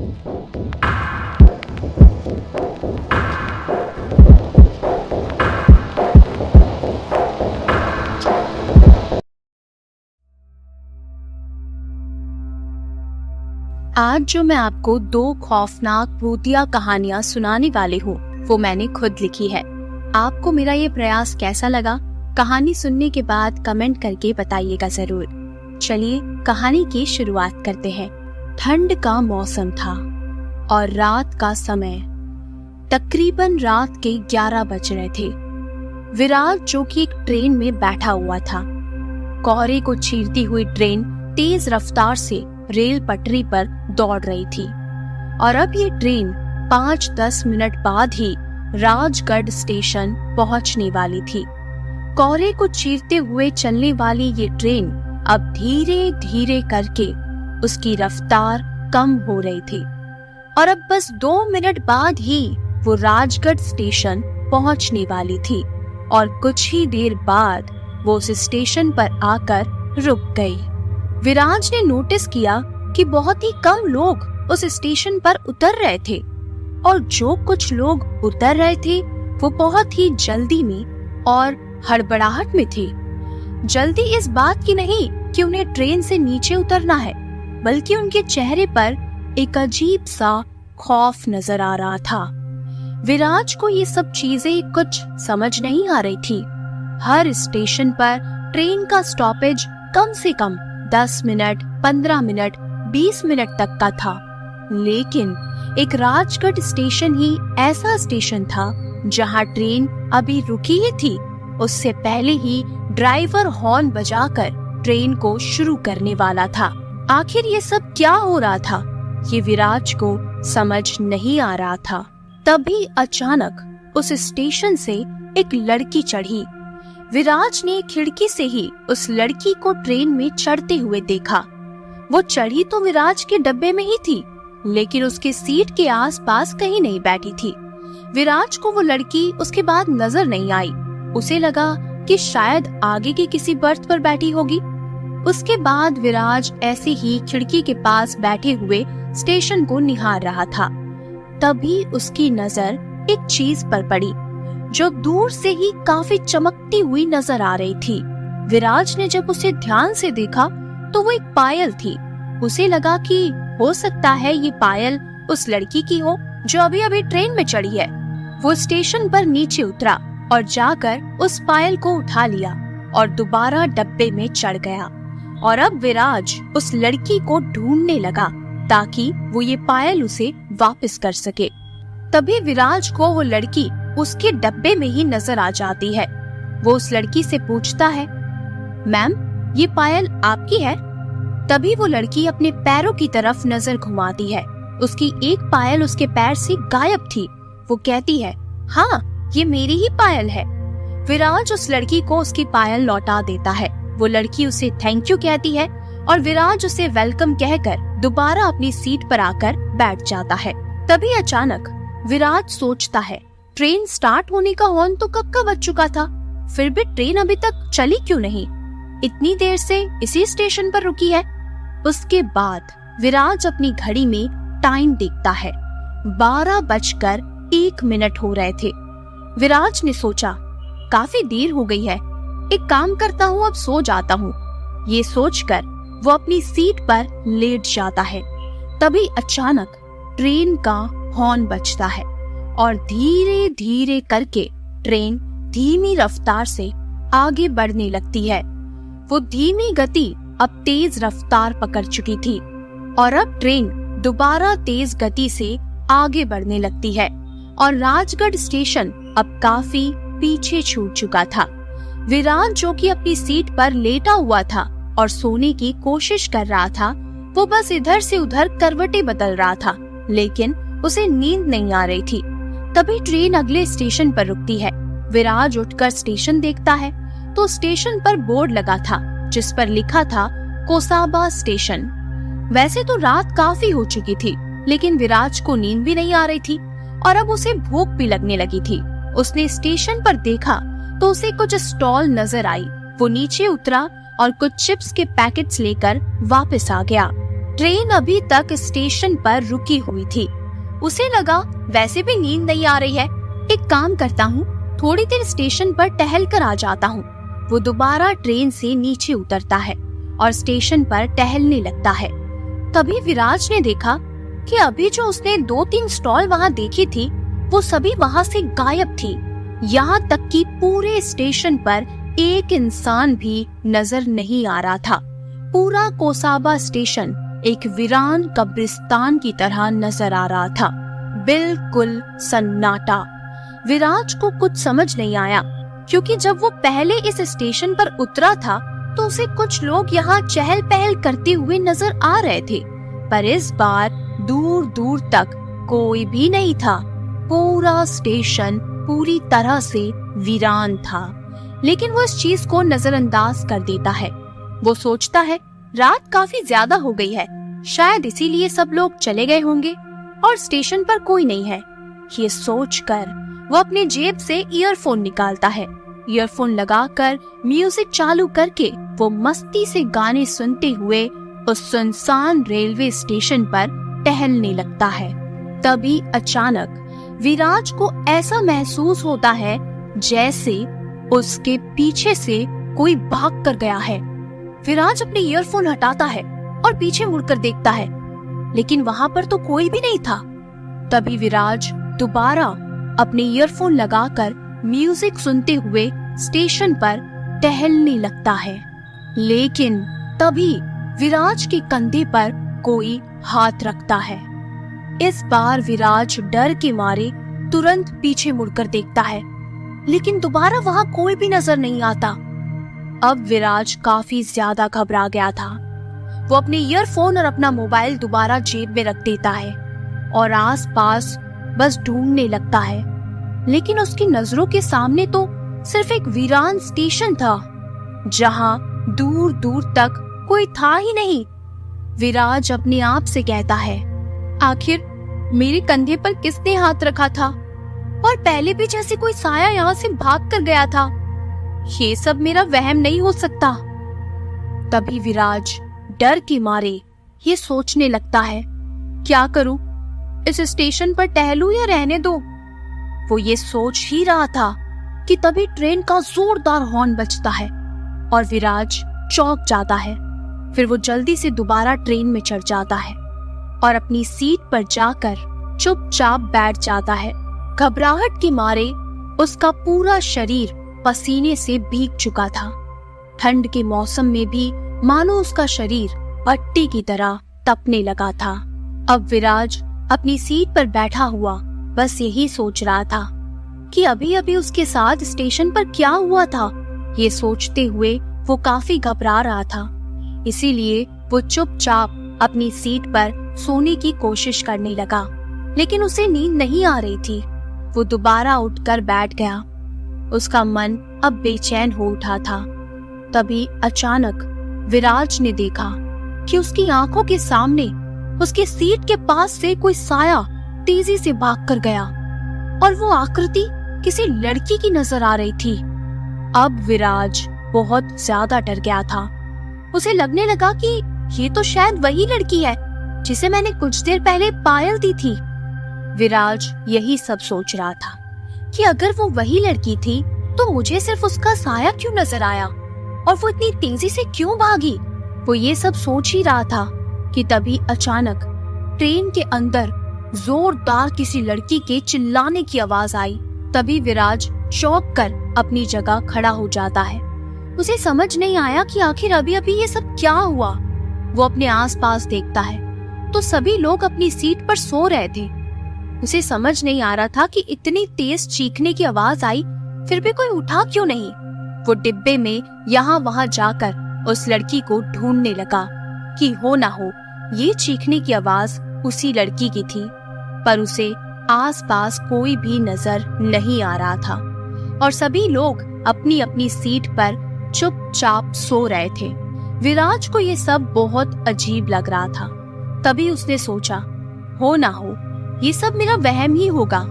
आज जो मैं आपको 2 खौफनाक भूतिया कहानियां सुनाने वाली हूँ वो मैंने खुद लिखी है। आपको मेरा ये प्रयास कैसा लगा? कहानी सुनने के बाद कमेंट करके बताइएगा जरूर। चलिए कहानी की शुरुआत करते हैं। ठंड का मौसम था और रात का समय तकरीबन रात के 11 बज रहे थे। विराज जो कि एक ट्रेन में बैठा हुआ था। कोहरे को चीरती हुई ट्रेन तेज रफ्तार से रेल पटरी पर दौड़ रही थी और अब ये ट्रेन 5-10 मिनट बाद ही राजगढ़ स्टेशन पहुंचने वाली थी। कोहरे को चीरते हुए चलने वाली ये ट्रेन अब धीरे धीरे करके उसकी रफ्तार कम हो रही थी और अब बस 2 मिनट बाद ही वो राजगढ़ स्टेशन पहुंचने वाली थी और कुछ ही देर बाद वो उस स्टेशन पर आकर रुक गई। विराज ने नोटिस किया कि बहुत ही कम लोग उस स्टेशन पर उतर रहे थे और जो कुछ लोग उतर रहे थे वो बहुत ही जल्दी में और हड़बड़ाहट में थे। जल्दी इस बात की नहीं कि उन्हें ट्रेन से नीचे उतरना है, बल्कि उनके चेहरे पर एक अजीब सा खौफ नजर आ रहा था। विराज को ये सब चीजें कुछ समझ नहीं आ रही थी। हर स्टेशन पर ट्रेन का स्टॉपेज कम से कम 10 मिनट, 15 मिनट, 20 मिनट तक का था, लेकिन एक राजगढ़ स्टेशन ही ऐसा स्टेशन था जहां ट्रेन अभी रुकी ही थी। उससे पहले ही ड्राइवर हॉर्न बजाकर ट्रेन को शुरू करने वाला था। आखिर ये सब क्या हो रहा था, ये विराज को समझ नहीं आ रहा था। तभी अचानक उस स्टेशन से एक लड़की चढ़ी। विराज ने खिड़की से ही उस लड़की को ट्रेन में चढ़ते हुए देखा। वो चढ़ी तो विराज के डब्बे में ही थी, लेकिन उसके सीट के आसपास कहीं नहीं बैठी थी। विराज को वो लड़की उसके बाद नजर नहीं आई। उसे लगा कि शायद आगे के किसी बर्थ पर बैठी होगी। उसके बाद विराज ऐसे ही खिड़की के पास बैठे हुए स्टेशन को निहार रहा था। तभी उसकी नजर एक चीज पर पड़ी जो दूर से ही काफी चमकती हुई नजर आ रही थी। विराज ने जब उसे ध्यान से देखा तो वो एक पायल थी। उसे लगा कि हो सकता है ये पायल उस लड़की की हो जो अभी अभी ट्रेन में चढ़ी है। वो स्टेशन पर नीचे उतरा और जाकर उस पायल को उठा लिया और दोबारा डब्बे में चढ़ गया। और अब विराज उस लड़की को ढूंढने लगा ताकि वो ये पायल उसे वापस कर सके। तभी विराज को वो लड़की उसके डब्बे में ही नजर आ जाती है। वो उस लड़की से पूछता है, मैम ये पायल आपकी है? तभी वो लड़की अपने पैरों की तरफ नजर घुमाती है। उसकी एक पायल उसके पैर से गायब थी। वो कहती है, हाँ ये मेरी ही पायल है। विराज उस लड़की को उसकी पायल लौटा देता है। वो लड़की उसे थैंक यू कहती है और विराज उसे वेलकम कहकर दोबारा अपनी सीट पर आकर बैठ जाता है। तभी अचानक विराज सोचता है, ट्रेन स्टार्ट होने का हॉर्न तो कब का बज चुका था, फिर भी ट्रेन अभी तक चली क्यों नहीं? इतनी देर से इसी स्टेशन पर रुकी है। उसके बाद विराज अपनी घड़ी में टाइम देखता है। 12:01 हो रहे थे। विराज ने सोचा, काफी देर हो गई है, एक काम करता हूँ, अब सो जाता हूँ। ये सोचकर वो अपनी सीट पर लेट जाता है। तभी अचानक ट्रेन का हॉर्न बजता है और धीरे धीरे करके ट्रेन धीमी रफ्तार से आगे बढ़ने लगती है। वो धीमी गति अब तेज रफ्तार पकड़ चुकी थी और अब ट्रेन दोबारा तेज गति से आगे बढ़ने लगती है और राजगढ़ स्टेशन अब काफी पीछे छूट चुका था। विराज जो कि अपनी सीट पर लेटा हुआ था और सोने की कोशिश कर रहा था, वो बस इधर से उधर करवटें बदल रहा था, लेकिन उसे नींद नहीं आ रही थी। तभी ट्रेन अगले स्टेशन पर रुकती है। विराज उठकर स्टेशन देखता है तो स्टेशन पर बोर्ड लगा था जिस पर लिखा था कोसाबा स्टेशन। वैसे तो रात काफी हो चुकी थी, लेकिन विराज को नींद भी नहीं आ रही थी और अब उसे भूख भी लगने लगी थी। उसने स्टेशन पर देखा तो उसे कुछ स्टॉल नजर आई। वो नीचे उतरा और कुछ चिप्स के पैकेट्स लेकर वापस आ गया। ट्रेन अभी तक स्टेशन पर रुकी हुई थी। उसे लगा वैसे भी नींद नहीं आ रही है, एक काम करता हूँ, थोड़ी देर स्टेशन पर टहल कर आ जाता हूँ। वो दोबारा ट्रेन से नीचे उतरता है और स्टेशन पर टहलने लगता है। तभी विराज ने देखा कि अभी जो उसने 2-3 स्टॉल वहाँ देखी थी वो सभी वहाँ से गायब थी। यहाँ तक कि पूरे स्टेशन पर एक इंसान भी नजर नहीं आ रहा था। पूरा कोसाबा स्टेशन एक वीरान कब्रिस्तान की तरह नजर आ रहा था, बिल्कुल सन्नाटा। विराज को कुछ समझ नहीं आया, क्योंकि जब वो पहले इस स्टेशन पर उतरा था तो उसे कुछ लोग यहाँ चहल पहल करते हुए नजर आ रहे थे, पर इस बार दूर दूर तक कोई भी नहीं था। पूरा स्टेशन पूरी तरह से वीरान था, लेकिन वो इस चीज को नजरअंदाज कर देता है। वो सोचता है रात काफी ज्यादा हो गई है, शायद इसीलिए सब लोग चले गए होंगे और स्टेशन पर कोई नहीं है। ये सोचकर वो अपने जेब से ईयरफोन निकालता है। ईयरफोन लगाकर म्यूजिक चालू करके वो मस्ती से गाने सुनते हुए उस सुनसान रेलवे स्टेशन पर टहलने लगता है। तभी अचानक विराज को ऐसा महसूस होता है जैसे उसके पीछे से कोई भाग कर गया है। विराज अपने ईयरफोन हटाता है और पीछे मुड़कर देखता है, लेकिन वहाँ पर तो कोई भी नहीं था। तभी विराज दोबारा अपने ईयरफोन लगाकर म्यूजिक सुनते हुए स्टेशन पर टहलने लगता है, लेकिन तभी विराज के कंधे पर कोई हाथ रखता है। इस बार विराज डर के मारे तुरंत पीछे मुड़कर देखता है, लेकिन दोबारा वहाँ कोई भी नजर नहीं आता। अब विराज काफी ज्यादा घबरा गया था। वो अपने ईयरफोन और अपना मोबाइल दोबारा जेब में रख देता है और आसपास बस ढूंढने लगता है, लेकिन उसकी नजरों के सामने तो सिर्फ एक वीरान स्टेशन था, जहां दूर दूर तक कोई था ही नहीं। विराज अपने आप से कहता है, आखिर मेरे कंधे पर किसने हाथ रखा था और पहले भी जैसे कोई साया यहाँ से भाग कर गया था। ये सब मेरा वहम नहीं हो सकता। तभी विराज डर के मारे ये सोचने लगता है, क्या करूं, इस स्टेशन पर टहलूं या रहने दो। वो ये सोच ही रहा था कि तभी ट्रेन का जोरदार हॉर्न बजता है और विराज चौंक जाता है। फिर वो जल्दी से दोबारा ट्रेन में चढ़ जाता है और अपनी सीट पर जाकर चुपचाप बैठ जाता है। घबराहट के मारे उसका पूरा शरीर पसीने से भीग चुका था। ठंड के मौसम में भी मानो उसका शरीर भट्टी की तरह तपने लगा था। अब विराज अपनी सीट पर बैठा हुआ बस यही सोच रहा था कि अभी अभी उसके साथ स्टेशन पर क्या हुआ था। ये सोचते हुए वो काफी घबरा रहा था, इसीलिए वो चुपचाप अपनी सीट पर सोने की कोशिश करने लगा, लेकिन उसे नींद नहीं आ रही थी। वो दोबारा उठकर बैठ गया। उसका मन अब बेचैन हो उठा था। तभी अचानक विराज ने देखा कि उसकी आंखों के सामने उसकी सीट के पास से कोई साया तेजी से भाग कर गया और वो आकृति किसी लड़की की नजर आ रही थी। अब विराज बहुत ज्यादा डर गया था। उसे लगने लगा कि ये तो शायद वही लड़की है जिसे मैंने कुछ देर पहले पायल दी थी। विराज यही सब सोच रहा था कि अगर वो वही लड़की थी तो मुझे सिर्फ उसका साया क्यों नजर आया और वो इतनी तेजी से क्यों भागी। वो ये सब सोच ही रहा था कि तभी अचानक ट्रेन के अंदर जोरदार किसी लड़की के चिल्लाने की आवाज आई। तभी विराज चौंक कर अपनी जगह खड़ा हो जाता है। उसे समझ नहीं आया कि आखिर अभी अभी ये सब क्या हुआ। वो अपने आसपास देखता है तो सभी लोग अपनी सीट पर सो रहे थे। उसे समझ नहीं आ रहा था कि इतनी तेज चीखने की आवाज आई फिर भी कोई उठा क्यों नहीं। वो डिब्बे में यहाँ वहाँ जाकर उस लड़की को ढूंढने लगा कि हो ना हो ये चीखने की आवाज उसी लड़की की थी, पर उसे आसपास कोई भी नजर नहीं आ रहा था और सभी लोग अपनी अपनी सीट पर चुपचाप सो रहे थे। विराज को ये सब बहुत अजीब लग रहा था। तभी उसने सोचा, हो ना हो ये सब मेरा वहम ही होगा।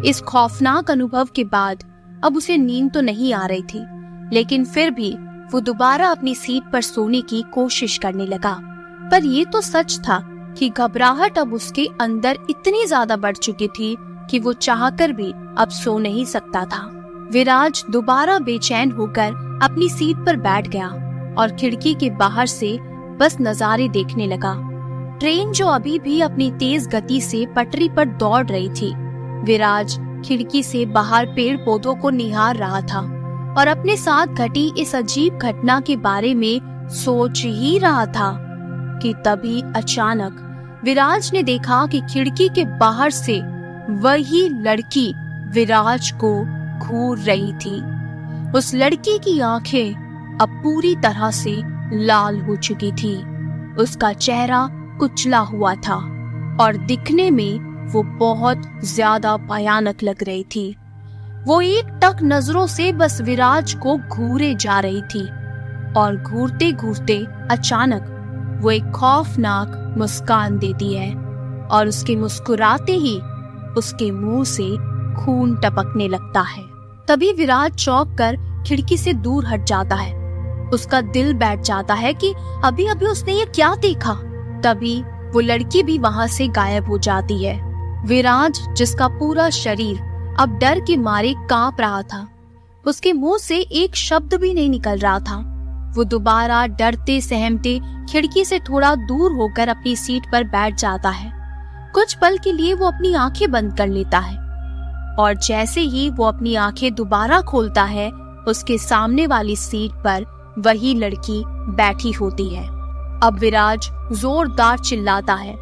इस खौफनाक अनुभव के बाद अब उसे नींद तो नहीं आ रही थी, लेकिन फिर भी वो दोबारा अपनी सीट पर सोने की कोशिश करने लगा। पर ये तो सच था कि घबराहट अब उसके अंदर इतनी ज्यादा बढ़ चुकी थी कि वो चाहकर भी अब सो नहीं सकता था। विराज दोबारा बेचैन होकर अपनी सीट पर बैठ गया और खिड़की के बाहर से बस नजारे देखने लगा। ट्रेन जो अभी भी अपनी तेज गति से पटरी पर दौड़ रही थी। विराज खिड़की से बाहर पेड़ पौधों को निहार रहा था और अपने साथ घटी इस अजीब घटना के बारे में सोच ही रहा था कि तभी अचानक विराज ने देखा कि खिड़की के बाहर से वही लड़की विराज को घूर रही थी। उस लड़की की आंखें अब पूरी तरह से लाल हो चुकी थी। उसका चेहरा कुचला हुआ था और दिखने में वो बहुत ज्यादा भयानक लग रही थी। वो एक टक नजरों से बस विराज को घूरे जा रही थी और घूरते घूरते अचानक वो एक खौफनाक मुस्कान देती है और उसके मुस्कुराते ही उसके मुंह से खून टपकने लगता है। तभी विराज चौंक कर खिड़की से दूर हट जाता है। उसका दिल बैठ जाता है कि अभी अभी उसने ये क्या देखा। तभी वो लड़की भी वहां से गायब हो जाती है। विराज, जिसका पूरा शरीर अब डर के मारे कांप रहा था, उसके मुंह से एक शब्द भी नहीं निकल रहा था। वो दोबारा डरते सहमते खिड़की से थोड़ा दूर होकर अपनी सीट पर बैठ जाता है। कुछ पल के लिए वो अपनी आंखें बंद कर लेता है और जैसे ही वो अपनी आंखें दोबारा खोलता है, उसके सामने वाली सीट पर वही लड़की बैठी होती है। अब विराज जोरदार चिल्लाता है।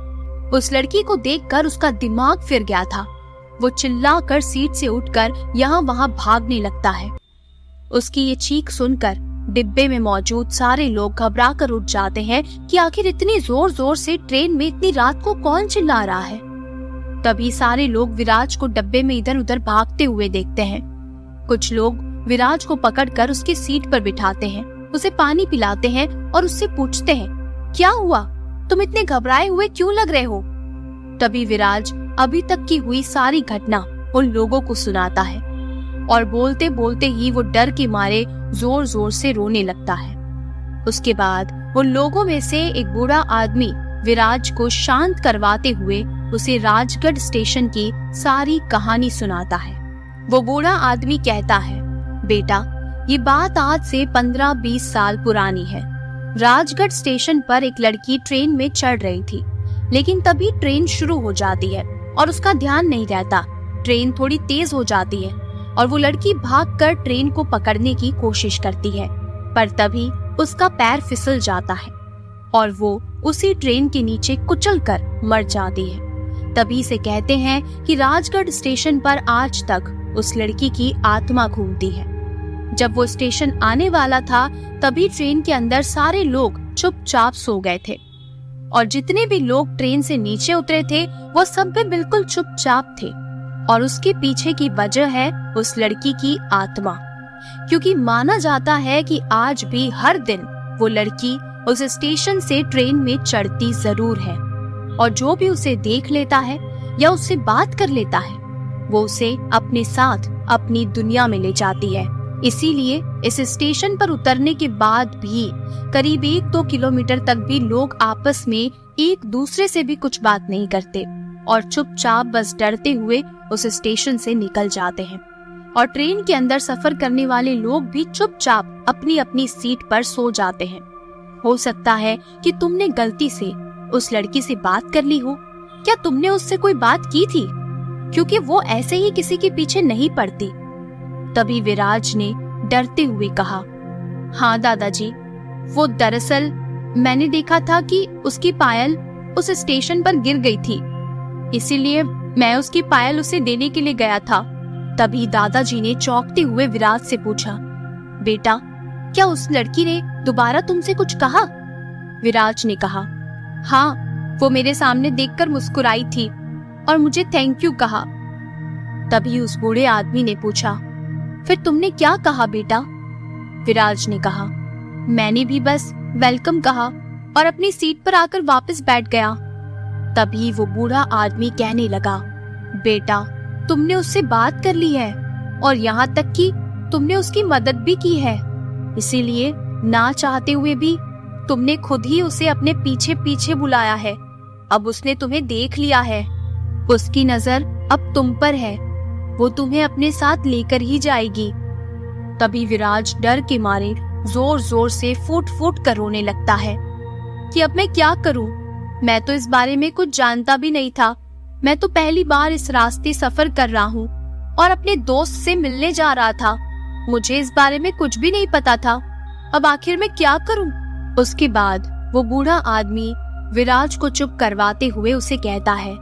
उस लड़की को देखकर उसका दिमाग फिर गया था। वो चिल्लाकर सीट से उठकर यहाँ वहाँ भागने लगता है। उसकी ये चीख सुनकर डिब्बे में मौजूद सारे लोग घबरा कर उठ जाते हैं कि आखिर इतनी जोर जोर से ट्रेन में इतनी रात को कौन चिल्ला रहा है। तभी सारे लोग विराज को डब्बे में इधर उधर भागते हुए देखते हैं। कुछ लोग विराज को पकड़कर उसकी सीट पर बिठाते हैं, उसे पानी पिलाते हैं और उससे पूछते हैं, क्या हुआ, तुम इतने घबराए हुए क्यों लग रहे हो। तभी विराज अभी तक की हुई सारी घटना उन लोगों को सुनाता है और बोलते बोलते ही वो डर के मारे जोर जोर से रोने लगता है। उसके बाद उन लोगों में से एक बूढ़ा आदमी विराज को शांत करवाते हुए उसे राजगढ़ स्टेशन की सारी कहानी सुनाता है। वो बूढ़ा आदमी कहता है, बेटा, ये बात आज से 15-20 साल पुरानी है। राजगढ़ स्टेशन पर एक लड़की ट्रेन में चढ़ रही थी, लेकिन तभी ट्रेन शुरू हो जाती है और उसका ध्यान नहीं रहता। ट्रेन थोड़ी तेज हो जाती है और वो लड़की भागकर ट्रेन को पकड़ने की कोशिश करती है, पर तभी उसका पैर फिसल जाता है और वो उसी ट्रेन के नीचे कुचलकर मर जाती है। तभी से कहते हैं कि राजगढ़ स्टेशन पर आज तक उस लड़की की आत्मा घूमती है। जब वो स्टेशन आने वाला था, तभी ट्रेन के अंदर सारे लोग चुपचाप सो गए थे और जितने भी लोग ट्रेन से नीचे उतरे थे वो सब भी बिल्कुल चुपचाप थे। और उसके पीछे की वजह है उस लड़की की आत्मा, क्योंकि माना जाता है कि आज भी हर दिन वो लड़की उस स्टेशन से ट्रेन में चढ़ती जरूर है और जो भी उसे देख लेता है या उससे बात कर लेता है, वो उसे अपने साथ अपनी दुनिया में ले जाती है। इसीलिए इस स्टेशन पर उतरने के बाद भी करीब 1-2 किलोमीटर तक भी लोग आपस में एक दूसरे से भी कुछ बात नहीं करते और चुपचाप बस डरते हुए उस स्टेशन से निकल जाते हैं। और ट्रेन के अंदर सफर करने वाले लोग भी चुपचाप अपनी अपनी सीट पर सो जाते हैं। हो सकता है कि तुमने गलती से उस लड़की से बात कर ली हो। क्या तुमने उससे कोई बात की थी? क्योंकि वो ऐसे ही किसी के पीछे नहीं पड़ती। तभी विराज ने डरते हुए कहा, हाँ दादाजी, वो दरअसल मैंने देखा था कि उसकी पायल उस स्टेशन पर गिर गई थी, इसीलिए मैं उसकी पायल उसे देने के लिए गया था। तभी दादाजी ने चौंकते हुए विराज से पूछा, बेटा, क्या उस लड़की ने दोबारा तुमसे कुछ कहा? विराज ने कहा, हाँ, वो मेरे सामने देखकर मुस्कुराई थी और मुझे थैंक यू कहा। तभी उस बूढ़े आदमी ने पूछा, फिर तुमने क्या कहा बेटा? विराज ने कहा, मैंने भी बस वेलकम कहा और अपनी सीट पर आकर वापस बैठ गया। तभी वो बूढ़ा आदमी कहने लगा, बेटा, तुमने उससे बात कर ली है और यहाँ तक कि तुमने उसकी मदद भी की है, इसीलिए ना चाहते हुए भी तुमने खुद ही उसे अपने पीछे पीछे बुलाया है। अब उसने तुम्हें देख लिया है। उसकी नजर अब तुम पर है। वो तुम्हें अपने साथ लेकर ही जाएगी। तभी विराज डर के मारे जोर जोर से फूट फूट कर रोने लगता है कि अब मैं क्या करूं? मैं तो इस बारे में कुछ जानता भी नहीं था। मैं तो पहली बार इस रास्ते सफर कर रहा हूँ और अपने दोस्त से मिलने जा रहा था। मुझे इस बारे में कुछ भी नहीं पता था। अब आखिर मैं क्या करूं? उसके बाद वो बूढ़ा आदमी विराज को चुप करवाते हुए उसे कहता है,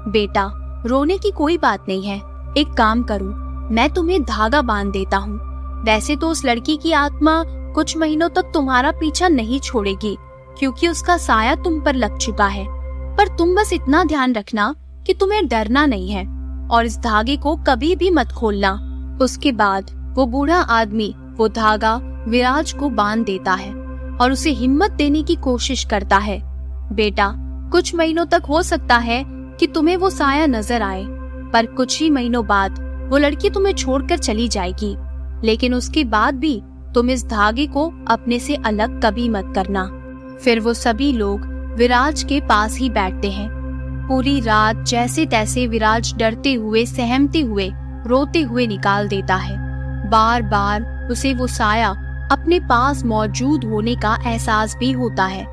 बेटा रोने की कोई बात नहीं है। एक काम करूं, मैं तुम्हें धागा बांध देता हूँ। वैसे तो उस लड़की की आत्मा कुछ महीनों तक तुम्हारा पीछा नहीं छोड़ेगी, क्योंकि उसका साया तुम पर लग चुका है। पर तुम बस इतना ध्यान रखना कि तुम्हें डरना नहीं है और इस धागे को कभी भी मत खोलना। उसके बाद वो बूढ़ा आदमी वो धागा विराज को बांध देता है और उसे हिम्मत देने की कोशिश करता है। बेटा, कुछ महीनों तक हो सकता है कि तुम्हें वो साया नजर आए, पर कुछ ही महीनों बाद वो लड़की तुम्हें छोड़कर चली जाएगी। लेकिन उसके बाद भी तुम इस धागे को अपने से अलग कभी मत करना। फिर वो सभी लोग विराज के पास ही बैठते हैं। पूरी रात जैसे तैसे विराज डरते हुए, सहमते हुए, रोते हुए निकाल देता है। बार बार उसे वो साया अपने पास मौजूद होने का एहसास भी होता है,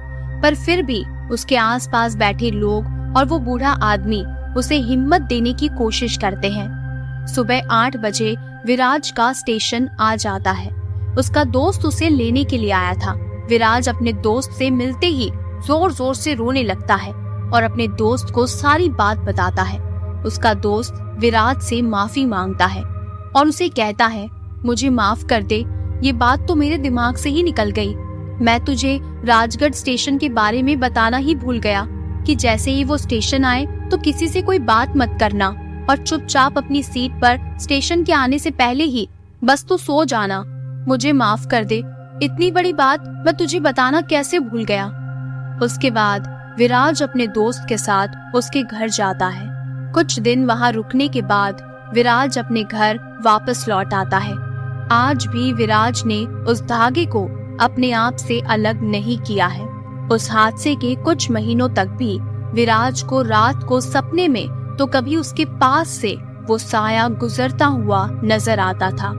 पर फिर भी उसके आसपास बैठे लोग और वो बूढ़ा आदमी उसे हिम्मत देने की कोशिश करते हैं। सुबह 8 बजे विराज का स्टेशन आ जाता है। उसका दोस्त उसे लेने के लिए आया था। विराज अपने दोस्त से मिलते ही जोर जोर से रोने लगता है और अपने दोस्त को सारी बात बताता है। उसका दोस्त विराज से माफी मांगता है और उसे कहता है, मुझे माफ कर दे, ये बात तो मेरे दिमाग से ही निकल गई। मैं तुझे राजगढ़ स्टेशन के बारे में बताना ही भूल गया कि जैसे ही वो स्टेशन आए तो किसी से कोई बात मत करना और चुपचाप अपनी सीट पर स्टेशन के आने से पहले ही बस तू सो जाना। मुझे माफ कर दे, इतनी बड़ी बात मैं तुझे बताना कैसे भूल गया। उसके बाद विराज अपने दोस्त के साथ उसके घर जाता है। कुछ दिन वहाँ रुकने के बाद विराज अपने घर वापस लौट आता है। आज भी विराज ने उस धागे को अपने आप से अलग नहीं किया है। उस हादसे के कुछ महीनों तक भी विराज को रात को सपने में तो कभी उसके पास से वो साया गुजरता हुआ नजर आता था।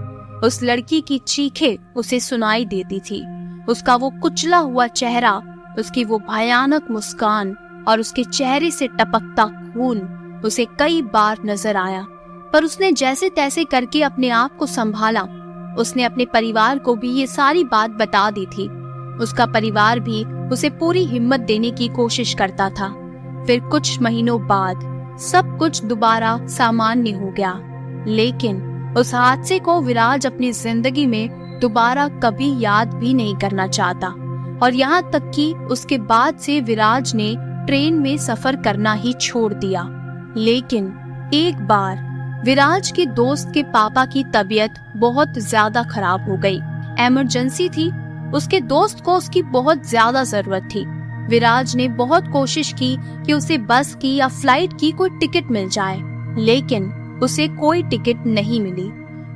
उस लड़की की चीखें उसे सुनाई देती थी। उसका वो कुचला हुआ चेहरा, उसकी वो भयानक मुस्कान और उसके चेहरे से टपकता खून उसे कई बार नजर आया। पर उसने जैसे तैसे करके अपने आप को संभाला। उसने अपने परिवार को भी ये सारी बात बता दी थी। उसका परिवार भी उसे पूरी हिम्मत देने की कोशिश करता था। फिर कुछ महीनों बाद सब कुछ दोबारा सामान्य हो गया, लेकिन उस हादसे को विराज अपनी जिंदगी में दोबारा कभी याद भी नहीं करना चाहता। और यहाँ तक कि उसके बाद से विराज ने ट्रेन में सफर करना ही छोड़ दिया। लेकिन एक बार विराज के दोस्त के पापा की तबीयत बहुत ज्यादा खराब हो गई। इमरजेंसी थी। उसके दोस्त को उसकी बहुत ज्यादा जरूरत थी। विराज ने बहुत कोशिश की कि उसे बस की या फ्लाइट की कोई टिकट मिल जाए, लेकिन उसे कोई टिकट नहीं मिली।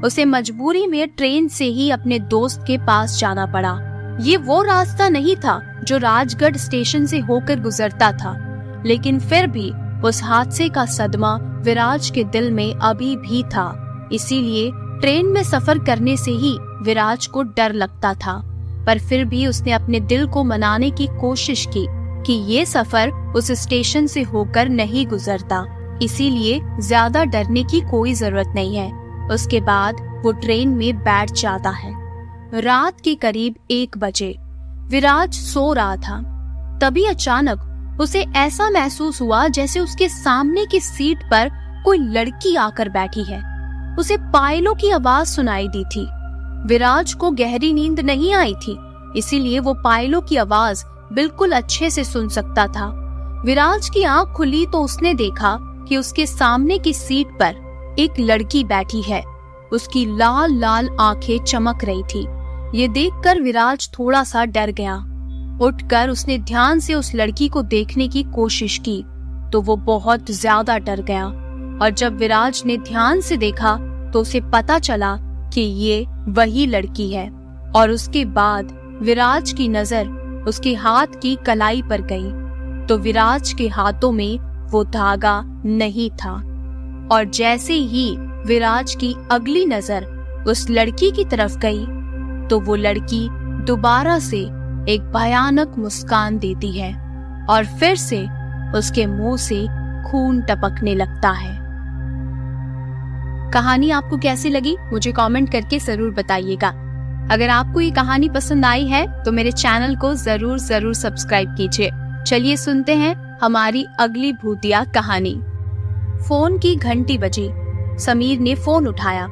उसे मजबूरी में ट्रेन से ही अपने दोस्त के पास जाना पड़ा। ये वो रास्ता नहीं था जो राजगढ़ स्टेशन से होकर गुजरता था, लेकिन फिर भी उस हादसे का सदमा विराज के दिल में अभी भी था। इसीलिए ट्रेन में सफर करने से ही विराज को डर लगता था। पर फिर भी उसने अपने दिल को मनाने की कोशिश की कि ये सफर उस स्टेशन से होकर नहीं गुजरता, इसीलिए ज्यादा डरने की कोई जरूरत नहीं है। उसके बाद वो ट्रेन में बैठ जाता है। रात के करीब 1 बजे विराज सो रहा था। तभी अचानक उसे ऐसा महसूस हुआ जैसे उसके सामने की सीट पर कोई लड़की आकर बैठी है। उसे पायलों की आवाज सुनाई दी थी। विराज को गहरी नींद नहीं आई थी, इसीलिए वो पायलों की आवाज बिल्कुल अच्छे से सुन सकता था। विराज की आंख खुली तो उसने देखा कि उसके सामने की सीट पर एक लड़की बैठी है। उसकी लाल लाल आंखें चमक रही थी। ये देखकर विराज थोड़ा सा डर गया। उठकर उसने ध्यान से उस लड़की को देखने की कोशिश की तो वो बहुत ज्यादा डर गया। और जब विराज ने ध्यान से देखा तो उसे पता चला कि ये वही लड़की है। और उसके बाद विराज की नजर उसके हाथ की कलाई पर गई तो विराज के हाथों में वो धागा नहीं था। और जैसे ही विराज की अगली नजर उस लड़की की तरफ गई तो वो लड़की दोबारा से एक भयानक मुस्कान देती है और फिर से उसके मुंह से खून टपकने लगता है। कहानी आपको कैसी लगी मुझे कमेंट करके जरूर बताइएगा। अगर आपको ये कहानी पसंद आई है तो मेरे चैनल को जरूर सब्सक्राइब कीजिए। चलिए सुनते हैं हमारी अगली भूतिया कहानी। फोन की घंटी बजी। समीर ने फोन उठाया।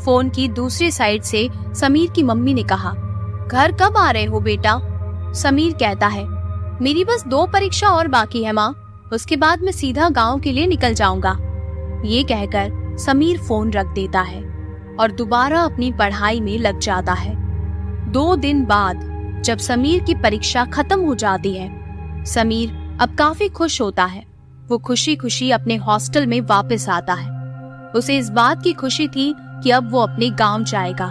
फोन की दूसरी साइड से समीर की मम्मी ने कहा, घर कब आ रहे हो बेटा? समीर कहता है, मेरी बस 2 परीक्षा और बाकी है माँ, उसके बाद मैं सीधा गांव के लिए निकल जाऊंगा। ये कहकर समीर फोन रख देता है और दोबारा अपनी पढ़ाई में लग जाता है। 2 दिन बाद जब समीर की परीक्षा खत्म हो जाती है, समीर अब काफी खुश होता है। वो खुशी खुशी अपने हॉस्टल में वापस आता है। उसे इस बात की खुशी थी कि अब वो अपने गांव जाएगा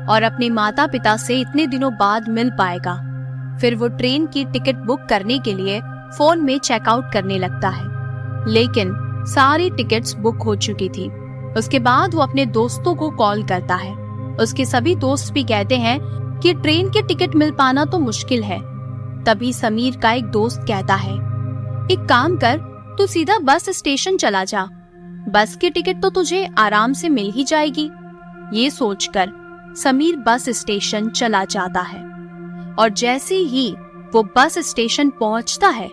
और अपने माता पिता से इतने दिनों बाद मिल पाएगा। फिर वो ट्रेन की टिकट बुक करने के लिए फोन में चेकआउट करने लगता है, लेकिन सारी टिकट्स बुक हो चुकी थी। उसके बाद वो अपने दोस्तों को कॉल करता है। उसके सभी दोस्त भी कहते हैं कि ट्रेन की टिकट मिल पाना तो मुश्किल है। तभी समीर का एक दोस्त कहता है, एक काम कर, तू सीधा बस स्टेशन चला जा, बस की टिकट तो तुझे आराम से मिल ही जाएगी। ये सोचकर समीर बस स्टेशन चला जाता है और जैसे ही वो बस स्टेशन पहुंचता है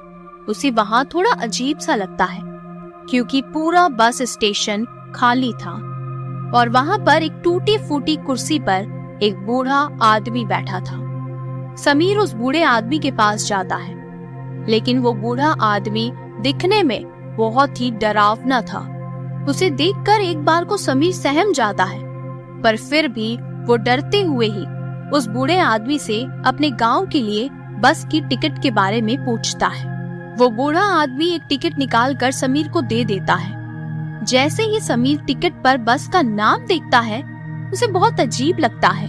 उसे वहां थोड़ा अजीब सा लगता है, क्योंकि पूरा बस स्टेशन खाली था और वहां पर एक टूटी फूटी कुर्सी पर एक बूढ़ा आदमी बैठा था। समीर उस बूढ़े आदमी के पास जाता है, लेकिन वो बूढ़ा आदमी दिखने में बहुत ही डरावना था। उसे देखकर एक बार को समीर सहम जाता है, पर फिर भी वो डरते हुए ही उस बूढ़े आदमी से अपने गांव के लिए बस की टिकट के बारे में पूछता है। वो बूढ़ा आदमी एक टिकट निकालकर समीर को दे देता है। जैसे ही समीर टिकट पर बस का नाम देखता है उसे बहुत अजीब लगता है,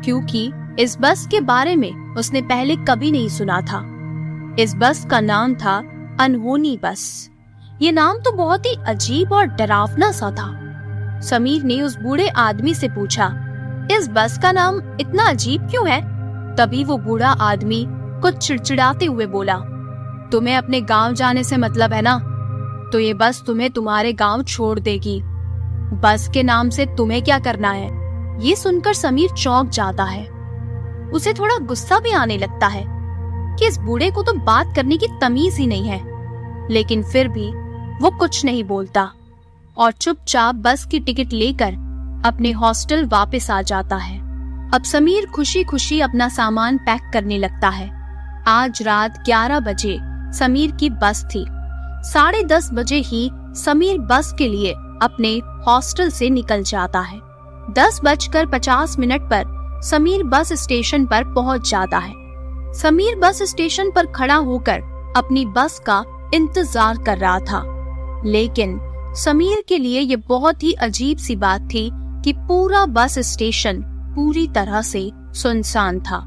क्योंकि इस बस के बारे में उसने पहले कभी नहीं सुना था। इस बस का नाम था अनहोनी बस। ये नाम तो बहुत ही अजीब और डरावना सा था। समीर ने उस बूढ़े आदमी से पूछा, इस बस का नाम इतना अजीब क्यों है? तभी वो बूढ़ा आदमी कुछ चिड़चिड़ाते हुए बोला, तुम्हें अपने गांव जाने से मतलब है ना, तो ये बस तुम्हें तुम्हारे गांव छोड़ देगी। बस के नाम से तुम्हें क्या करना है? ये सुनकर समीर चौंक जाता है। उसे थोड़ा गुस्सा भी आने लगता है कि इस बूढ़े को तो बात करने की तमीज ही नहीं है, लेकिन फिर भी वो कुछ नहीं बोलता और चुपचाप बस की टिकट लेकर अपने हॉस्टल वापस आ जाता है। अब समीर खुशी खुशी अपना सामान पैक करने लगता है। आज रात 11 बजे समीर की बस थी। 10:30 बजे ही समीर बस के लिए अपने हॉस्टल से निकल जाता है। 10:50 पर समीर बस स्टेशन पर पहुंच जाता है। समीर बस स्टेशन पर खड़ा होकर अपनी बस का इंतजार कर रहा था, लेकिन समीर के लिए ये बहुत ही अजीब सी बात थी कि पूरा बस स्टेशन पूरी तरह से सुनसान था।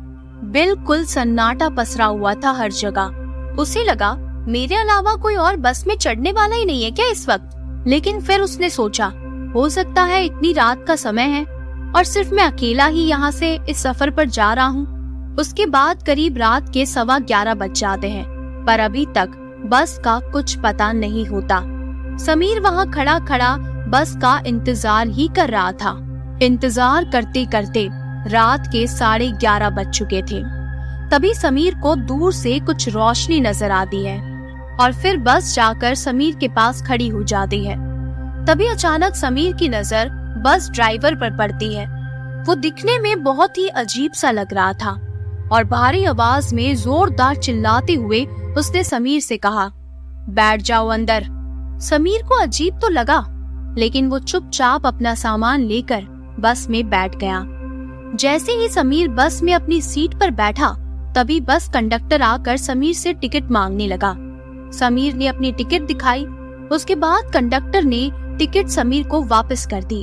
बिल्कुल सन्नाटा पसरा हुआ था हर जगह। उसे लगा मेरे अलावा कोई और बस में चढ़ने वाला ही नहीं है क्या इस वक्त। लेकिन फिर उसने सोचा, हो सकता है इतनी रात का समय है और सिर्फ मैं अकेला ही यहाँ से इस सफर पर जा रहा हूँ। उसके बाद करीब रात के 11:15 बज जाते हैं, पर अभी तक बस का कुछ पता नहीं होता। समीर वहाँ खड़ा खड़ा बस का इंतजार ही कर रहा था। इंतजार करते करते रात के 11:30 बज चुके थे। तभी समीर को दूर से कुछ रोशनी नजर आती है और फिर बस जाकर समीर के पास खड़ी हो जाती है। तभी अचानक समीर की नजर बस ड्राइवर पर पड़ती है। वो दिखने में बहुत ही अजीब सा लग रहा था और भारी आवाज में जोरदार चिल्लाते हुए उसने समीर से कहा, बैठ जाओ अंदर। समीर को अजीब तो लगा, लेकिन वो चुपचाप अपना सामान लेकर बस में बैठ गया। जैसे ही समीर बस में अपनी सीट पर बैठा, तभी बस कंडक्टर आकर समीर से टिकट मांगने लगा। समीर ने अपनी टिकट दिखाई। उसके बाद कंडक्टर ने टिकट समीर को वापस कर दी।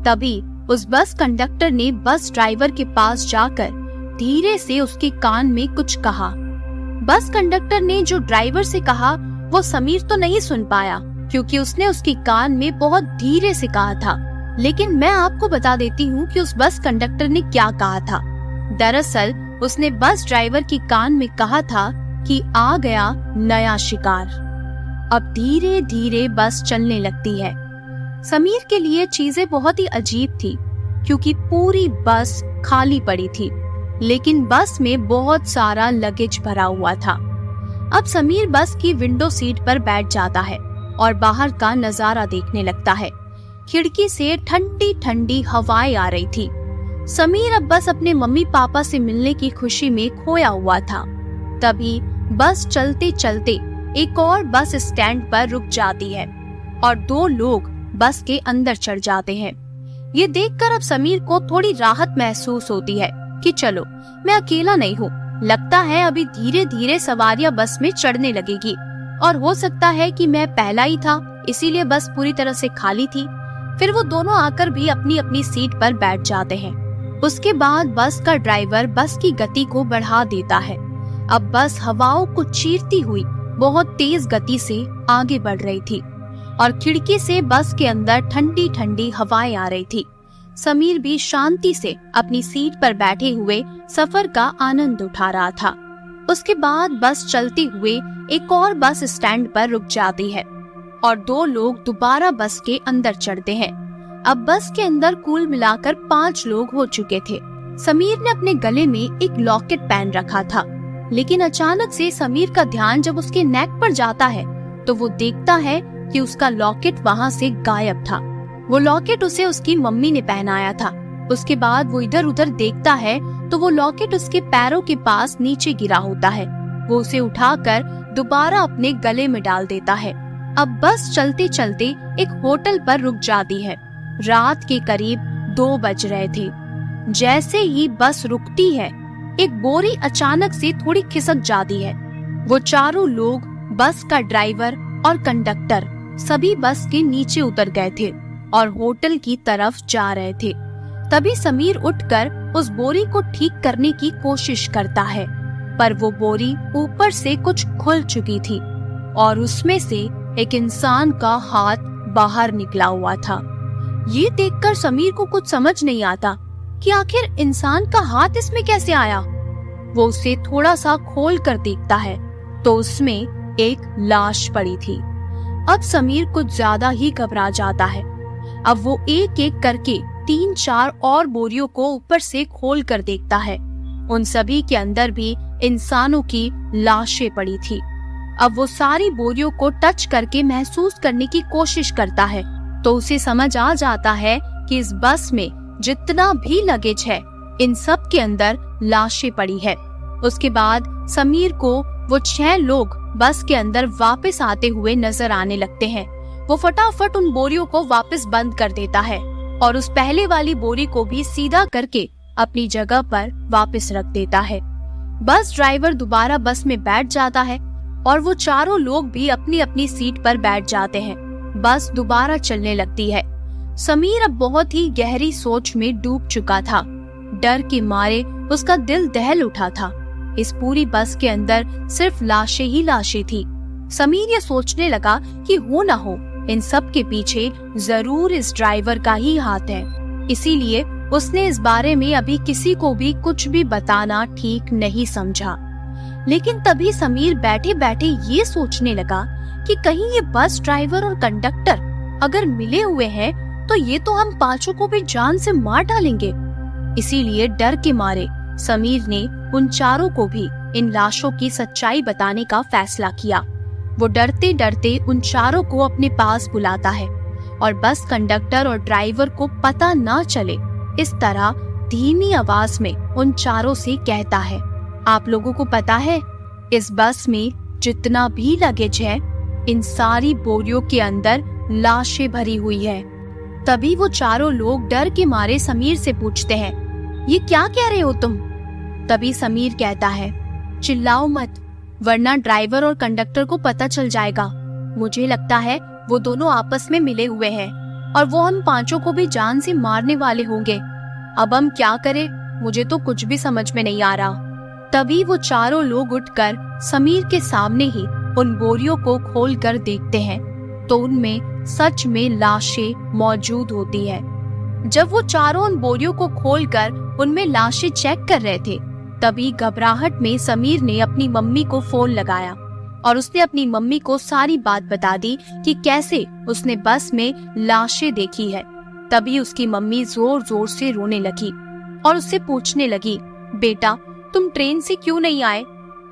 तभी उस बस कंडक्टर ने बस ड्राइवर के पास जाकर धीरे से उसके कान में कुछ कहा। बस कंडक्टर ने जो ड्राइवर से कहा वो समीर तो नहीं सुन पाया, क्योंकि उसने उसके कान में बहुत धीरे से कहा था। लेकिन मैं आपको बता देती हूँ कि उस बस कंडक्टर ने क्या कहा था। दरअसल उसने बस ड्राइवर के कान में कहा था कि आ गया नया शिकार। अब धीरे धीरे बस चलने लगती है। समीर के लिए चीजें बहुत ही अजीब थी, क्योंकि पूरी बस खाली पड़ी थी, लेकिन बस में बहुत सारा लगेज भरा हुआ था। अब समीर बस की विंडो सीट पर बैठ जाता है और बाहर का नजारा देखने लगता है। खिड़की से ठंडी ठंडी हवाएं आ रही थी। समीर अब बस अपने मम्मी पापा से मिलने की खुशी में खोया हुआ था। तभी बस चलते चलते एक और बस स्टैंड पर रुक जाती है और 2 लोग बस के अंदर चढ़ जाते हैं। ये देखकर अब समीर को थोड़ी राहत महसूस होती है कि चलो मैं अकेला नहीं हूँ। लगता है अभी धीरे धीरे सवारियां बस में चढ़ने लगेगी और हो सकता है कि मैं पहला ही था, इसीलिए बस पूरी तरह से खाली थी। फिर वो दोनों आकर भी अपनी अपनी सीट पर बैठ जाते हैं। उसके बाद बस का ड्राइवर बस की गति को बढ़ा देता है। अब बस हवाओं को चीरती हुई बहुत तेज गति से आगे बढ़ रही थी और खिड़की से बस के अंदर ठंडी ठंडी हवाएं आ रही थी। समीर भी शांति से अपनी सीट पर बैठे हुए सफर का आनंद उठा रहा था। उसके बाद बस चलते हुए एक और बस स्टैंड पर रुक जाती है और 2 लोग दोबारा बस के अंदर चढ़ते हैं। अब बस के अंदर कुल मिलाकर 5 लोग हो चुके थे। समीर ने अपने गले में एक लॉकेट पहन रखा था, लेकिन अचानक से समीर का ध्यान जब उसके नेक पर जाता है तो वो देखता है कि उसका लॉकेट वहाँ से गायब था। वो लॉकेट उसे उसकी मम्मी ने पहनाया था। उसके बाद वो इधर उधर देखता है तो वो लॉकेट उसके पैरों के पास नीचे गिरा होता है। वो उसे उठाकर दोबारा अपने गले में डाल देता है। अब बस चलते चलते एक होटल पर रुक जाती है। रात के करीब 2 बज रहे थे। जैसे ही बस रुकती है, एक बोरी अचानक से थोड़ी खिसक जाती है। वो चारों लोग, बस का ड्राइवर और कंडक्टर, सभी बस के नीचे उतर गए थे और होटल की तरफ जा रहे थे। तभी समीर उठकर उस बोरी को ठीक करने की कोशिश करता है, पर वो बोरी ऊपर से कुछ खुल चुकी थी और उसमें से एक इंसान का हाथ बाहर निकला हुआ था। ये देखकर समीर को कुछ समझ नहीं आता कि आखिर इंसान का हाथ इसमें कैसे आया। वो उसे थोड़ा सा खोल कर देखता है तो उसमें एक लाश पड़ी थी। अब समीर कुछ ज्यादा ही घबरा जाता है। अब वो एक एक करके 3-4 और बोरियों को ऊपर से खोल कर देखता है। उन सभी के अंदर भी इंसानों की लाशें पड़ी थी। अब वो सारी बोरियों को टच करके महसूस करने की कोशिश करता है तो उसे समझ आ जाता है कि इस बस में जितना भी लगेज है, इन सब के अंदर लाशें पड़ी है। उसके बाद समीर को वो 6 लोग बस के अंदर वापस आते हुए नजर आने लगते हैं। वो फटाफट उन बोरियों को वापस बंद कर देता है और उस पहले वाली बोरी को भी सीधा करके अपनी जगह पर वापस रख देता है। बस ड्राइवर दोबारा बस में बैठ जाता है और वो चारों लोग भी अपनी अपनी सीट पर बैठ जाते हैं। बस दोबारा चलने लगती है। समीर अब बहुत ही गहरी सोच में डूब चुका था। डर के मारे उसका दिल दहल उठा था। इस पूरी बस के अंदर सिर्फ लाशें ही लाशें थी। समीर ये सोचने लगा कि हो ना हो इन सब के पीछे जरूर इस ड्राइवर का ही हाथ है। इसीलिए उसने इस बारे में अभी किसी को भी कुछ भी बताना ठीक नहीं समझा। लेकिन तभी समीर बैठे बैठे ये सोचने लगा कि कहीं ये बस ड्राइवर और कंडक्टर अगर मिले हुए हैं तो ये तो हम 5 को भी जान से मार डालेंगे। इसीलिए डर के मारे समीर ने उन चारों को भी इन लाशों की सच्चाई बताने का फैसला किया। वो डरते डरते उन चारों को अपने पास बुलाता है और बस कंडक्टर और ड्राइवर को पता ना चले इस तरह धीमी आवाज में उन चारों से कहता है, आप लोगों को पता है इस बस में जितना भी लगेज है इन सारी बोरियों के अंदर लाशें भरी हुई है। तभी वो चारों लोग डर के मारे समीर से पूछते हैं, ये क्या कह रहे हो तुम? तभी समीर कहता है, चिल्लाओ मत वरना ड्राइवर और कंडक्टर को पता चल जाएगा। मुझे लगता है वो दोनों आपस में मिले हुए हैं और वो हम 5 को भी जान से मारने वाले होंगे। अब हम क्या करें? मुझे तो कुछ भी समझ में नहीं आ रहा। तभी वो चारों लोग उठकर समीर के सामने ही उन बोरियों को खोलकर देखते हैं तो उनमें सच में लाशें मौजूद होती है। जब वो चारों उन बोरियों को खोलकर उनमें लाशें चेक कर रहे थे, तभी घबराहट में समीर ने अपनी मम्मी को फोन लगाया और उसने अपनी मम्मी को सारी बात बता दी कि कैसे उसने बस में लाशें देखी है। तभी उसकी मम्मी जोर जोर से रोने लगी और उससे पूछने लगी, बेटा तुम ट्रेन से क्यों नहीं आए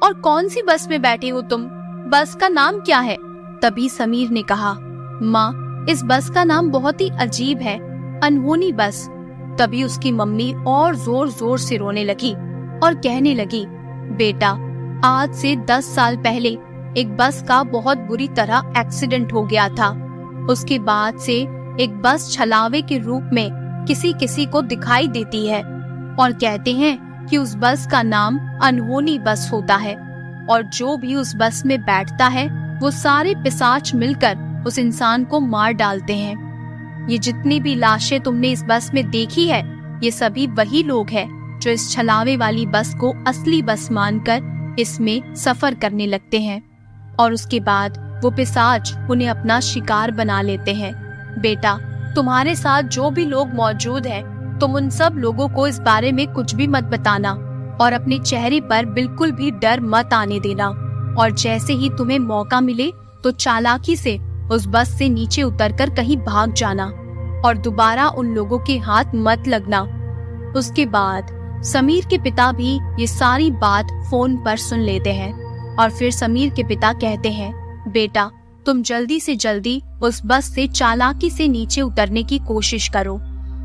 और कौन सी बस में बैठे हो तुम? बस का नाम क्या है? तभी समीर ने कहा, माँ इस बस का नाम बहुत ही अजीब है, अनहोनी बस। तभी उसकी मम्मी और जोर जोर से रोने लगी और कहने लगी, बेटा आज से 10 साल पहले एक बस का बहुत बुरी तरह एक्सीडेंट हो गया था। उसके बाद से एक बस छलावे के रूप में किसी किसी को दिखाई देती है और कहते हैं कि उस बस का नाम अनहोनी बस होता है और जो भी उस बस में बैठता है वो सारे पिशाच मिलकर उस इंसान को मार डालते हैं। ये जितनी भी लाशें तुमने इस बस में देखी है, ये सभी वही लोग हैं जो इस छलावे वाली बस को असली बस मानकर इसमें सफर करने लगते हैं और उसके बाद वो पिशाच उन्हें अपना शिकार बना लेते हैं। बेटा तुम्हारे साथ जो भी लोग मौजूद हैं, तुम उन सब लोगों को इस बारे में कुछ भी मत बताना और अपने चेहरे पर बिल्कुल भी डर मत आने देना और जैसे ही तुम्हें मौका मिले तो चालाकी से उस बस से नीचे उतरकर कहीं भाग जाना और दोबारा उन लोगों के हाथ मत लगना। उसके बाद समीर के पिता भी ये सारी बात फोन पर सुन लेते हैं और फिर समीर के पिता कहते हैं, बेटा तुम जल्दी से जल्दी उस बस से चालाकी से नीचे उतरने की कोशिश करो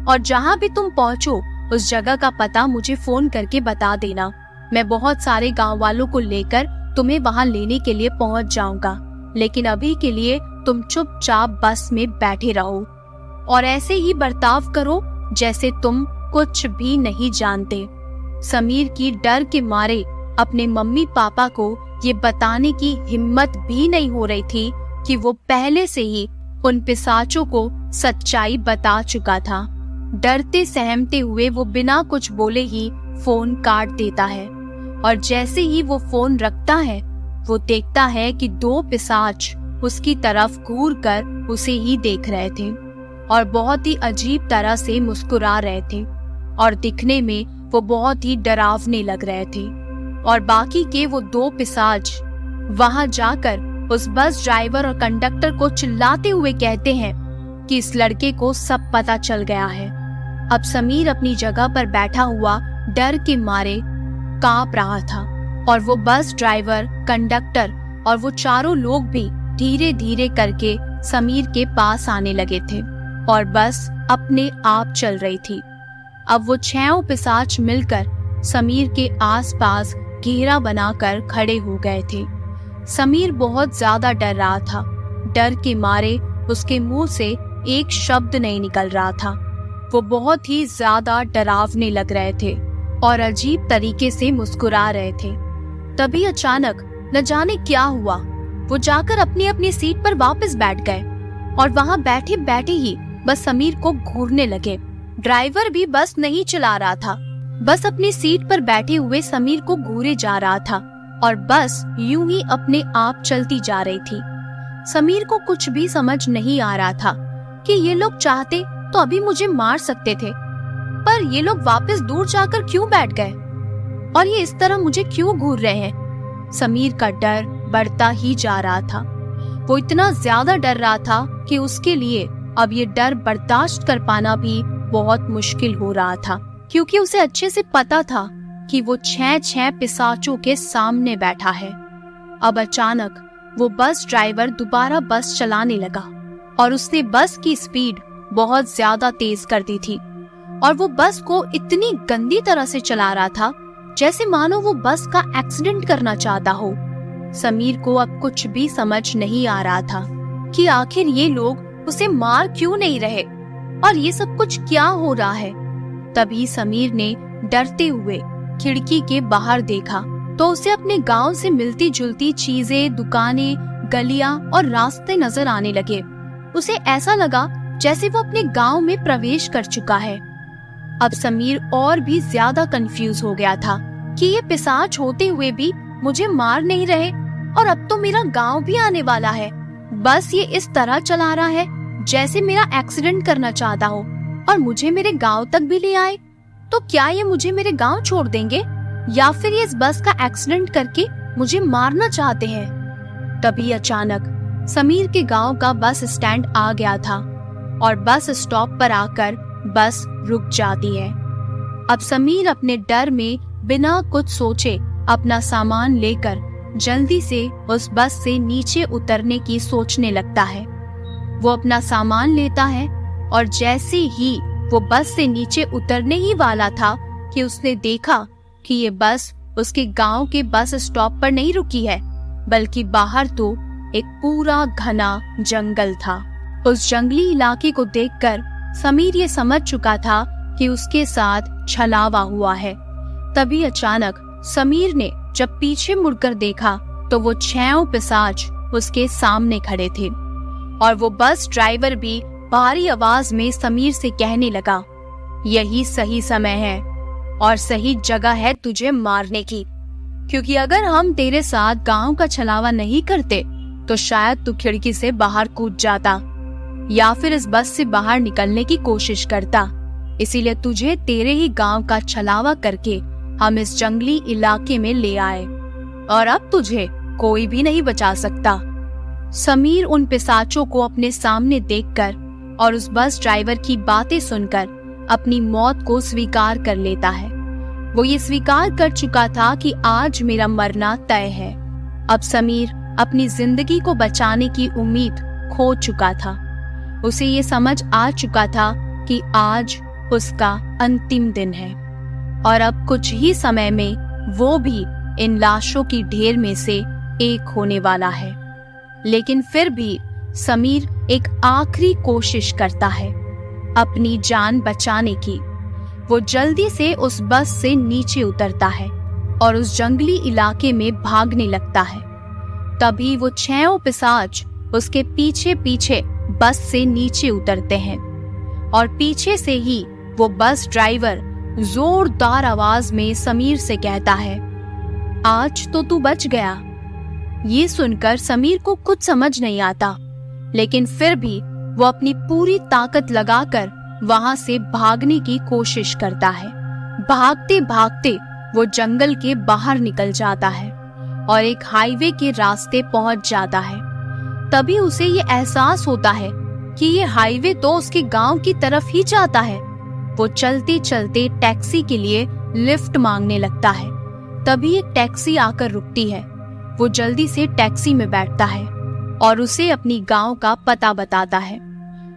और जहाँ भी तुम पहुँचो उस जगह का पता मुझे फोन करके बता देना। मैं बहुत सारे गांव वालों को लेकर तुम्हें वहाँ लेने के लिए पहुँच जाऊंगा, लेकिन अभी के लिए तुम चुपचाप बस में बैठे रहो और ऐसे ही बर्ताव करो जैसे तुम कुछ भी नहीं जानते। समीर की डर के मारे अपने मम्मी पापा को ये बताने की हिम्मत भी नहीं हो रही थी कि वो पहले से ही उन पिशाचों को सच्चाई बता चुका था। डरते सहमते हुए वो बिना कुछ बोले ही फोन काट देता है और जैसे ही वो फोन रखता है वो देखता है कि 2 पिशाच उसकी तरफ घूर कर उसे ही देख रहे थे और बहुत ही अजीब तरह से मुस्कुरा रहे थे और दिखने में वो बहुत ही डरावने लग रहे थे। और बाकी के वो 2 पिशाच वहां जाकर उस बस ड्राइवर और कंडक्टर को चिल्लाते हुए कहते हैं कि इस लड़के को सब पता चल गया है। अब समीर अपनी जगह पर बैठा हुआ डर के मारे कांप रहा था और वो बस ड्राइवर, कंडक्टर और वो चारों लोग भी धीरे धीरे करके समीर के पास आने लगे थे और बस अपने आप चल रही थी। अब वो 6 पिशाच मिलकर समीर के आसपास घेरा बनाकर खड़े हो गए थे। समीर बहुत ज्यादा डर रहा था। डर के मारे उसके मुंह से एक शब्द नहीं निकल रहा था। वो बहुत ही ज्यादा डरावने लग रहे थे और अजीब तरीके से मुस्कुरा रहे थे। तभी अचानक न जाने क्या हुआ, वो जाकर अपनी अपनी सीट पर वापस बैठ गए और वहां बैठे बैठे ही बस समीर को घूरने लगे। ड्राइवर भी बस नहीं चला रहा था, बस अपनी सीट पर बैठे हुए समीर को घूरे जा रहा था और बस यूं ही अपने आप चलती जा रही थी। समीर को कुछ भी समझ नहीं आ रहा था कि ये लोग चाहते तो अभी मुझे मार सकते थे, पर ये लोग वापस दूर जाकर क्यों बैठ गए और ये इस तरह मुझे क्यों घूर रहे हैं। समीर का डर बढ़ता ही जा रहा था। वो इतना ज्यादा डर रहा था कि उसके लिए अब ये डर बर्दाश्त कर पाना भी बहुत मुश्किल हो रहा था, क्योंकि उसे अच्छे से पता था कि वो 6 पिशाचों के सामने बैठा है। अब अचानक वो बस ड्राइवर दोबारा बस चलाने लगा और उसने बस की स्पीड बहुत ज्यादा तेज कर दी थी और वो बस को इतनी गंदी तरह से चला रहा था जैसे मानो वो बस का एक्सीडेंट करना चाहता हो। समीर को अब कुछ भी समझ नहीं आ रहा था कि आखिर ये लोग उसे मार क्यों नहीं रहे और ये सब कुछ क्या हो रहा है। तभी समीर ने डरते हुए खिड़की के बाहर देखा तो उसे अपने गांव से मिलती जुलती चीजें, दुकानें, गलियां और रास्ते नजर आने लगे। उसे ऐसा लगा जैसे वो अपने गांव में प्रवेश कर चुका है। अब समीर और भी ज्यादा कंफ्यूज हो गया था कि ये पिशाच होते हुए भी मुझे मार नहीं रहे और अब तो मेरा गांव भी आने वाला है। बस ये इस तरह चला रहा है जैसे मेरा एक्सीडेंट करना चाहता हो और मुझे मेरे गांव तक भी ले आए। तो क्या ये मुझे मेरे गांव छोड़ देंगे या फिर ये इस बस का एक्सीडेंट करके मुझे मारना चाहते हैं? तभी अचानक समीर के गांव का बस स्टैंड आ गया था और बस स्टॉप पर आकर बस रुक जाती है। अब समीर अपने डर में बिना कुछ सोचे अपना सामान लेकर जल्दी से उस बस से नीचे उतरने की सोचने लगता है। वो अपना सामान लेता है और जैसे ही वो बस से नीचे उतरने ही वाला था कि उसने देखा कि ये बस उसके गांव के बस स्टॉप पर नहीं रुकी है, बल्कि बाहर तो एक पूरा घना जंगल था। उस जंगली इलाके को देखकर समीर ये समझ चुका था कि उसके साथ छलावा हुआ है। तभी अचानक समीर ने जब पीछे मुड़कर देखा तो वो 6 पिशाच उसके सामने खड़े थे और वो बस ड्राइवर भी भारी आवाज में समीर से कहने लगा, यही सही समय है और सही जगह है तुझे मारने की, क्योंकि अगर हम तेरे साथ गांव का छलावा नहीं करते तो शायद तू खिड़की से बाहर कूद जाता या फिर इस बस से बाहर निकलने की कोशिश करता। इसीलिए तुझे तेरे ही गांव का छलावा करके हम इस जंगली इलाके में ले आए और अब तुझे कोई भी नहीं बचा सकता। समीर उन पिशाचों को अपने सामने देखकर और उस बस ड्राइवर की बातें सुनकर अपनी मौत को स्वीकार कर लेता है। वो ये स्वीकार कर चुका था कि आज मेरा मरना तय है। अब समीर अपनी जिंदगी को बचाने की उम्मीद खो चुका था। उसे ये समझ आ चुका था कि आज उसका अंतिम दिन है और अब कुछ ही समय में वो भी इन लाशों की ढेर में से एक होने वाला है। लेकिन फिर भी समीर एक आखिरी कोशिश करता है अपनी जान बचाने की। वो जल्दी से उस बस से नीचे उतरता है और उस जंगली इलाके में भागने लगता है। तभी वो 6 पिशाच उसके पीछे पीछे बस से नीचे उतरते हैं और पीछे से ही वो बस ड्राइवर जोरदार आवाज में समीर से कहता है, आज तो तू बच गया। ये सुनकर समीर को कुछ समझ नहीं आता, लेकिन फिर भी वो अपनी पूरी ताकत लगाकर वहां से भागने की कोशिश करता है। भागते भागते वो जंगल के बाहर निकल जाता है और एक हाईवे के रास्ते पहुंच जाता है। तभी उसे ये एहसास होता है कि ये हाईवे तो उसके गांव की तरफ ही जाता है। वो चलते चलते टैक्सी के लिए लिफ्ट मांगने लगता है। तभी एक टैक्सी आकर रुकती है। वो जल्दी से टैक्सी में बैठता है और उसे अपनी गांव का पता बताता है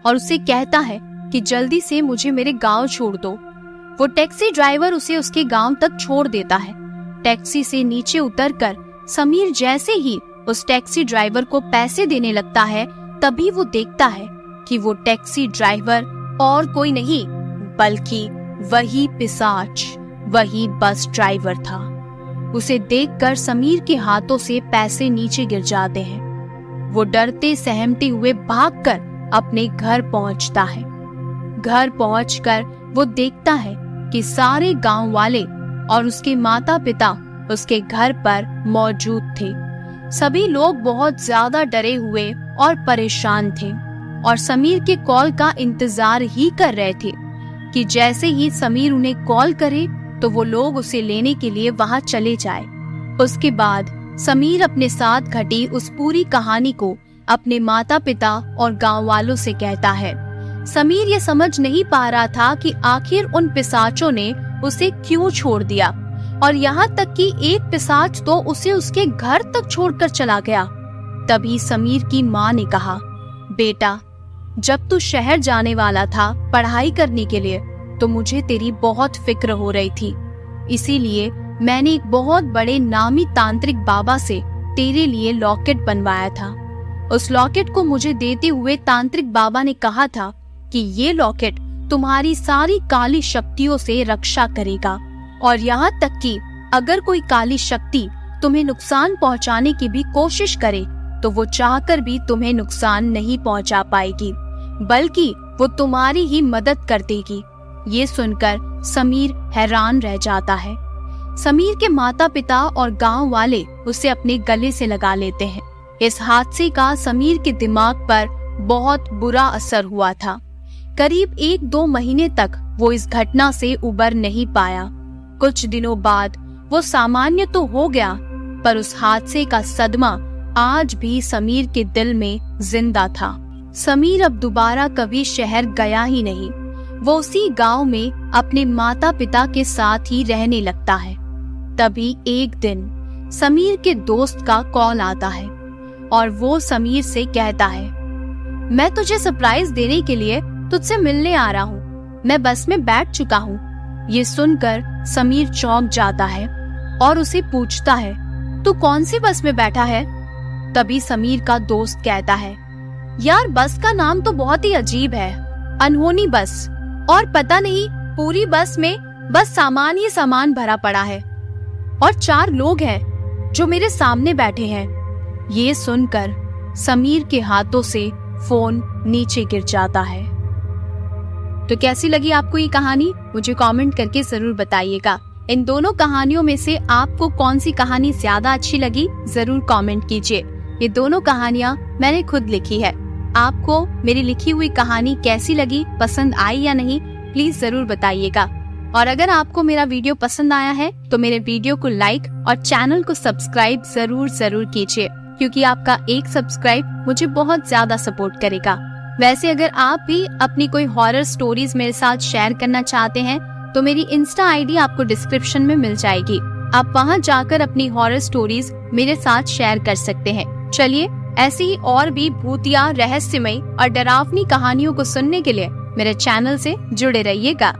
और उसे कहता है कि जल्दी से मुझे मेरे गांव छोड़ दो। वो टैक्सी ड्राइवर उसे उसके गांव तक छोड़ देता है। टैक्सी से नीचे उतरकर समीर जैसे ही उस टैक्सी ड्राइवर को पैसे देने लगता है, तभी वो देखता है कि वो टैक्सी ड्राइवर और कोई नहीं बल्कि वही पिशाच, वही बस ड्राइवर था। उसे देखकर समीर के हाथों से पैसे नीचे गिर जाते हैं। वो डरते सहमते हुए भागकर अपने घर पहुंचता है। घर पहुंचकर वो देखता है कि सारे गांव वाले और उसके माता पिता उसके घर पर मौजूद थे। सभी लोग बहुत ज्यादा डरे हुए और परेशान थे और समीर के कॉल का इंतजार ही कर रहे थे कि जैसे ही समीर उन्हें कॉल करे तो वो लोग उसे लेने के लिए वहां चले जाए। उसके बाद समीर अपने साथ घटी उस पूरी कहानी को अपने माता पिता और गांव वालों से कहता है। समीर ये समझ नहीं पा रहा था कि आखिर उन पिशाचों ने उसे क्यों छोड़ दिया और यहाँ तक कि एक पिशाच तो उसे उसके घर तक छोड़कर चला गया। तभी समीर की माँ ने कहा, बेटा, जब तू शहर जाने वाला था पढ़ाई करने के लिए तो मुझे तेरी बहुत फिक्र हो रही थी। इसीलिए मैंने एक बहुत बड़े नामी तांत्रिक बाबा से तेरे लिए लॉकेट बनवाया था। उस लॉकेट को मुझे देते हुए तांत्रिक बाबा ने कहा था कि ये लॉकेट तुम्हारी सारी काली शक्तियों से रक्षा करेगा और यहाँ तक कि अगर कोई काली शक्ति तुम्हें नुकसान पहुँचाने की भी कोशिश करे तो वो चाहकर भी तुम्हें नुकसान नहीं पहुँचा पाएगी, बल्कि वो तुम्हारी ही मदद कर देगी। ये सुनकर समीर हैरान रह जाता है। समीर के माता पिता और गांव वाले उसे अपने गले से लगा लेते हैं। इस हादसे का समीर के दिमाग पर बहुत बुरा असर हुआ था। करीब 1-2 महीने तक वो इस घटना से उबर नहीं पाया। कुछ दिनों बाद वो सामान्य तो हो गया, पर उस हादसे का सदमा आज भी समीर के दिल में जिंदा था। समीर अब दोबारा कभी शहर गया ही नहीं। वो उसी गांव में अपने माता पिता के साथ ही रहने लगता है। तभी एक दिन समीर के दोस्त का कॉल आता है और वो समीर से कहता है, मैं तुझे सरप्राइज देने के लिए तुझसे मिलने आ रहा हूँ। मैं बस में बैठ चुका हूँ। ये सुनकर समीर चौंक जाता है और उसे पूछता है, तू कौन सी बस में बैठा है? तभी समीर का दोस्त कहता है, यार बस का नाम तो बहुत ही अजीब है, अनहोनी बस, और पता नहीं पूरी बस में बस सामान ही सामान भरा पड़ा है और 4 लोग हैं जो मेरे सामने बैठे हैं। ये सुनकर समीर के हाथों से फोन नीचे गिर जाता है। तो कैसी लगी आपको ये कहानी? मुझे कमेंट करके जरूर बताइएगा। इन दोनों कहानियों में से आपको कौन सी कहानी ज्यादा अच्छी लगी, जरूर कमेंट कीजिए। ये दोनों कहानियाँ मैंने खुद लिखी है। आपको मेरी लिखी हुई कहानी कैसी लगी, पसंद आई या नहीं, प्लीज जरूर बताइएगा। और अगर आपको मेरा वीडियो पसंद आया है तो मेरे वीडियो को लाइक और चैनल को सब्सक्राइब जरूर कीजिए, क्योंकि आपका एक सब्सक्राइब मुझे बहुत ज्यादा सपोर्ट करेगा। वैसे अगर आप भी अपनी कोई हॉरर स्टोरीज मेरे साथ शेयर करना चाहते हैं तो मेरी इंस्टा आईडी आपको डिस्क्रिप्शन में मिल जाएगी। आप वहां जाकर अपनी हॉरर स्टोरीज मेरे साथ शेयर कर सकते हैं। चलिए, ऐसी ही और भी भूतिया, रहस्यमय और डरावनी कहानियों को सुनने के लिए मेरे चैनल से जुड़े रहिएगा।